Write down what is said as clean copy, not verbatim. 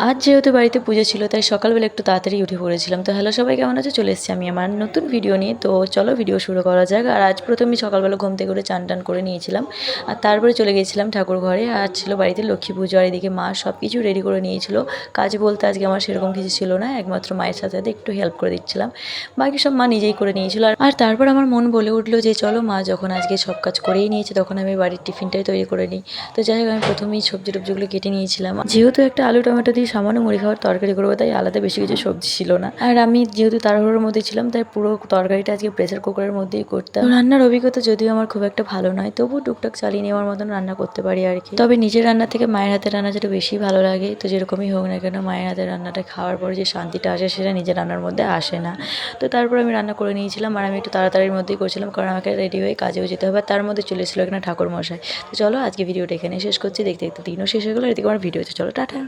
আজ যেহেতু বাড়িতে পুজো ছিল তাই সকালবেলা একটু তাড়াতাড়ি উঠে পড়েছিলাম। তো হ্যালো সবাই, কেমন আছো? চলে এসেছি আমি আমার নতুন ভিডিও নিয়ে। তো চলো ভিডিও শুরু করা যাক। আর আজ প্রথমেই সকালবেলা ঘুম থেকে উঠে চান টান করে নিয়েছিলাম, আর তারপরে চলে গিয়েছিলাম ঠাকুর ঘরে। আজ ছিল বাড়িতে লক্ষ্মী পুজো, আর এদিকে মা সব কিছু রেডি করে নিয়েছিল। কাজ বলতে আজকে আমার সেরকম কিছু ছিল না, একমাত্র মায়ের সাথে সাথে একটু হেল্প করে দিচ্ছিলাম, বাকি সব মা নিজেই করে নিয়েছিল। আর তারপর আমার মন বলে উঠলো যে চলো, মা যখন আজকে সব কাজ করেই নিয়েছে তখন আমি বাড়ির টিফিনটাই তৈরি করে নিই। তো যাই হোক, আমি প্রথমেই সবজি টবজিগুলো কেটে নিয়েছিলাম। যেহেতু একটা আলু টমেটো দিয়ে সামান্য মুড়ি খাওয়ার তরকারি করবো, তাই আলাদা বেশি কিছু সবজি ছিল না। আর আমি যেহেতু তাড়াহুড়োর মধ্যে ছিলাম, তাই পুরো তরকারিটা আজকে প্রেসার কুকারের মধ্যেই করতাম। তো রান্নার অভিজ্ঞতা যদিও আমার খুব একটা ভালো নয়, তবুও টুকটাক চালিয়ে নেওয়ার মতন রান্না করতে পারি আর কি। তবে নিজের রান্না থেকে মায়ের হাতের রান্না যেটা বেশি ভালো লাগে। তো যেরকমই হোক না কেন, মায়ের হাতের রান্নাটা খাওয়ার পরে যে শান্তিটা আসে সেটা নিজের রান্নার মধ্যে আসে না। তো তারপর আমি রান্না করে নিয়েছিলাম, আর আমি একটু তাড়াতাড়ির মধ্যেই করছিলাম, কারণ আমাকে রেডি হয়ে কাজেও যেতে হবে। তার মধ্যে চলে এসেছিলো এখানে ঠাকুর মশাই। তো চলো আজকে ভিডিওটা এখানে শেষ করছি। দেখতে দেখতে দিনও শেষ হয়ে গেলো, এদিকে আমার ভিডিও হচ্ছে। চলো টাটা।